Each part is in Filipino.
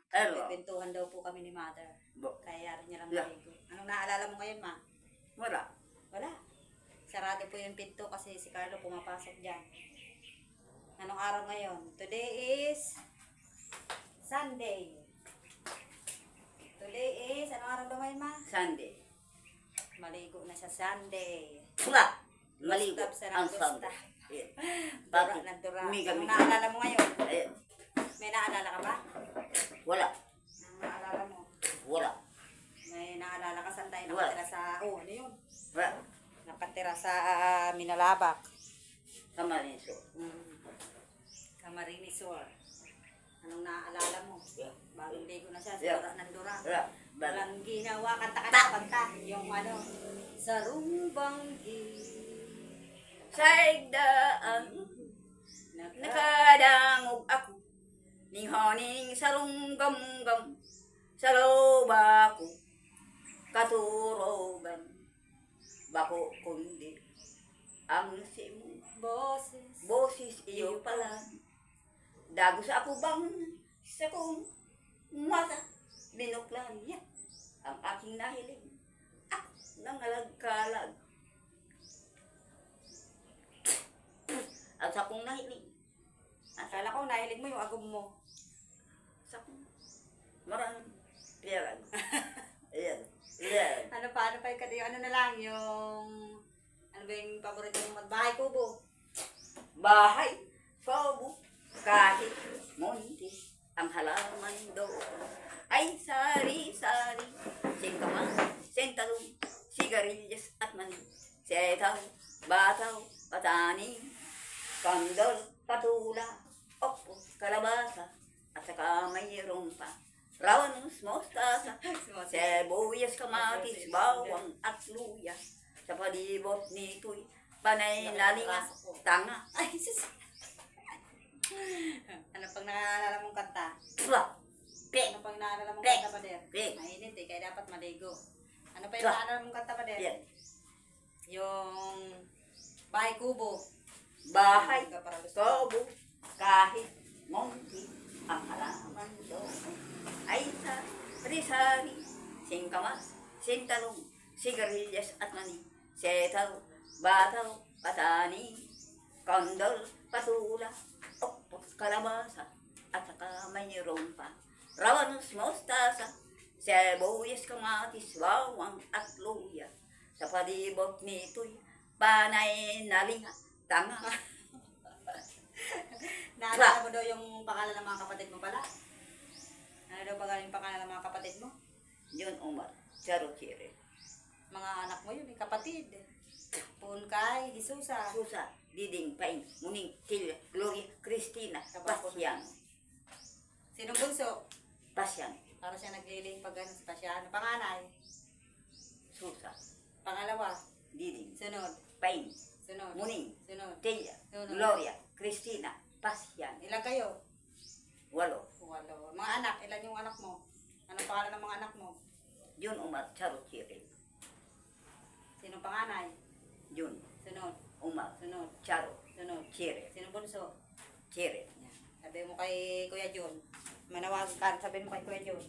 Nagpipintuhan daw po kami ni Mother. Kaya rin niya lang maligo. Anong naalala mo ngayon, Ma? Wala. Wala. Sarado po yung pinto kasi si Carlo pumapasok dyan. Anong araw ngayon? Today is Sunday. Today is, anong araw daw ngayon, Ma? Sunday. Maligo na siya Sunday. Wala. Maligo Gustap, sarang ang Sunday. gustap. Bakit? Dura na dura. Miga, Anong miga. naalala mo ngayon? Ayan. May naalala ka ba? Wala. Anong naalala mo? Wala. May naalala ka saan tayo Wala. nakatira sa, ano yun? Wala. Nakatira sa Minalabak. Kamarinso. Camarines Sur. Anong naalala mo? Yeah. Bagong ligo na siya, Yeah. dura ng dura. Wala. Walang ginawa, kanta. Yung ano, sa rumbanggi. Sa igdaan, nakadangog ako. Ning honing sarunggam-gam. Sa loba ko. Katurogan. Bako kundi. Ang simu. Boses. Boses iyo pala. Dagos ako bang sa kong mata. Binuklan niya ang aking nahiling. Nangalagkalag. Ang sa kong nahiling. Akala ko nahilig mo yung agom mo. Sa kong maraming pera. Ayan. Ayan. Ano pa yung kadi? Ano na lang yung, ano ba yung paborito mong magbahay kubo? Bahay. Sobo. Kahit munti. Ang halaman doon. Ay sari-sari. Singkaman. Sentalong. Sigarilyas at mani. Setaw. Bataw. Patani. Kandol. Patula. Opo. Kalabasa. At saka mayroon pa. Rawanos. Mostasa. Sibuyas, kamatis, bawang at luya. Sa palibot nito'y panay nalinga. Tanga. Ay sus. Ano pang naalala mong kanta? Twa. Pe. Ano pang naalala mong Pek. kanta pa der? Pek. Mainit eh, kaya dapat maligo. Ano pa yung Twa. naalala mong kanta pa der? Yan. Yung bahay kubo. Bahay. Para gusto. Sobo. Kahit munti. Ang halaman doon. Ay sari-sari. Singkamas. Sintalong. Sigarilyas at mani. Setaw. Bataw. Patani. Kandol. Patula. Opo. Kalabasa. At saka mayroon pa. Rawanos. Mostasa. Sibuyas, kamatis, bawang at luya. Sa palibot nito'y panay nalinga. Tanga. Naalala mo daw yung pangalan ng mga kapatid mo pala? Ano daw ba yung pangalan ng mga kapatid mo? Yun Umar. Charotire. Mga anak mo yun, kapatid. Punkay, Hisusa. Susa. Diding, Paing, Muning, Tilya, Gloria, Cristina, Pasyan. Sinong bunso? Pasyan. Para siya nagliling pag ano, sa Pasyano. Panganay. Susa. Pangalawa. Diding. Sunod. Paing, Sunod. Muning, Sunod. Tilya, Sunod. Gloria, Cristina, Pasyan. Ilan kayo? 8. Walo. Mga anak, ilan yung anak mo? Anong pangalan ng mga anak mo? Yun Umar. Charotire. Sinong panganay? Yun. Sunod. Umar. Sunod. Charo. Sunod. Chire. Sinong bunso? Chire. Yan. Sabi mo kay Kuya John. Manawag ka, sabihin mo kay Kuya John.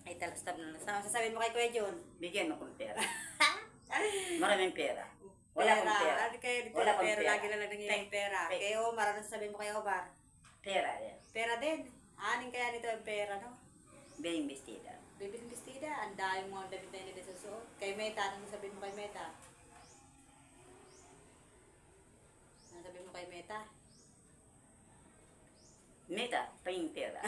Ay, talastab na lang. Sasabihin mo kay Kuya John. Bigyan mo kong pera. Maraming pera. Wala akong pera. Ano kayo dito? Wala akong Pera. pera. Lagi na lang nangyayang pera. Pek. Kay Omar, ano sasabihin mo kay Omar? Pera yan. Pera din. Aning kaya nito ang pera, no? Being bestida. Bibiling bestida. Ang dahil mo ang damit na hindi sa suot. Kay Meta, ano sasabihin mo kay Meta? Ano sabihin mo kay Meta? Meta, Paing pera.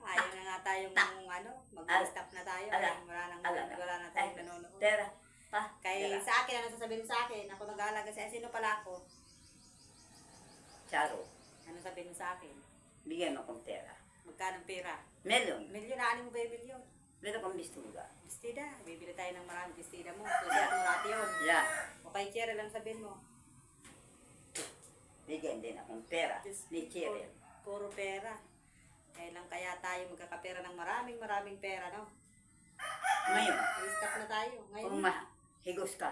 Ayaw na nga tayong ano, mag-stop na tayo. Ala. Wala na tayong nanonood. Pera. Pa. Kay Pera. sa akin, ano sasabihin mo sa akin? Ako nag-aalaga sa sino pala ako? Charo. Ano sabihin mo sa akin? Bigyan mo kong pera. Magkano pera? Melon. Milyon na, ano mo ba yung milyon? Meron kong bistuga. Bestida. Bibili tayo ng maraming bestida mo. Susiat mo natin yun. Yeah. O kay Cherry lang sabihin mo. Bigyan din akong pera. Diyos, Ni Chire. Puro pera. Kailan kaya tayo magkakapera ng maraming pera, no? Ngayon, Stop na tayo. Ngayon. kung mahigos ka,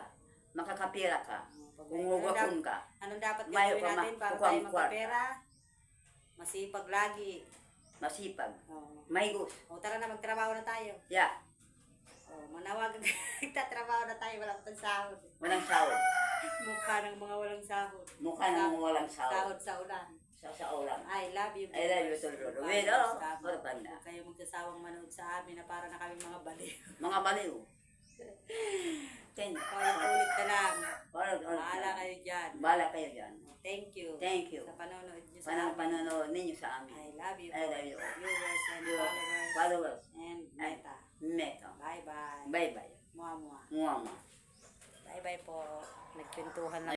makakapira ka, Pag- kung ugakon ka, Anong dapat Mayo gawin pa, natin para kukuha tayo ang kwarta. magkapera? Masipag lagi. Masipag. Oh. May gusto. O tara na, magtrabaho na tayo. Yeah. O, manawag. Nagtatrabaho na tayo, walang pansahod. Walang sahod. Mukha ng mga walang sahod. Mukha ng walang sahod. Sahod sa ulan. Sa ulan. I love you. I love you, Tololo. Tama, Pero, tama. Barkanda. Huwag kayo magsasawang manood sa amin na para na kami mga baliw. Mga baliw. Paulit-ulit na lang. Bahala Bahala kayo dyan. Bahala kayo dyan. Thank you. Thank you. Sa panonood nyo sa amin. Panonood ninyo sa amin. I love you. I love you. Viewers and Your followers. followers. And Meta. Meto. Bye-bye. Bye-bye. Mua-mua. Muama. Bye-bye po. Nagpintuhan lang.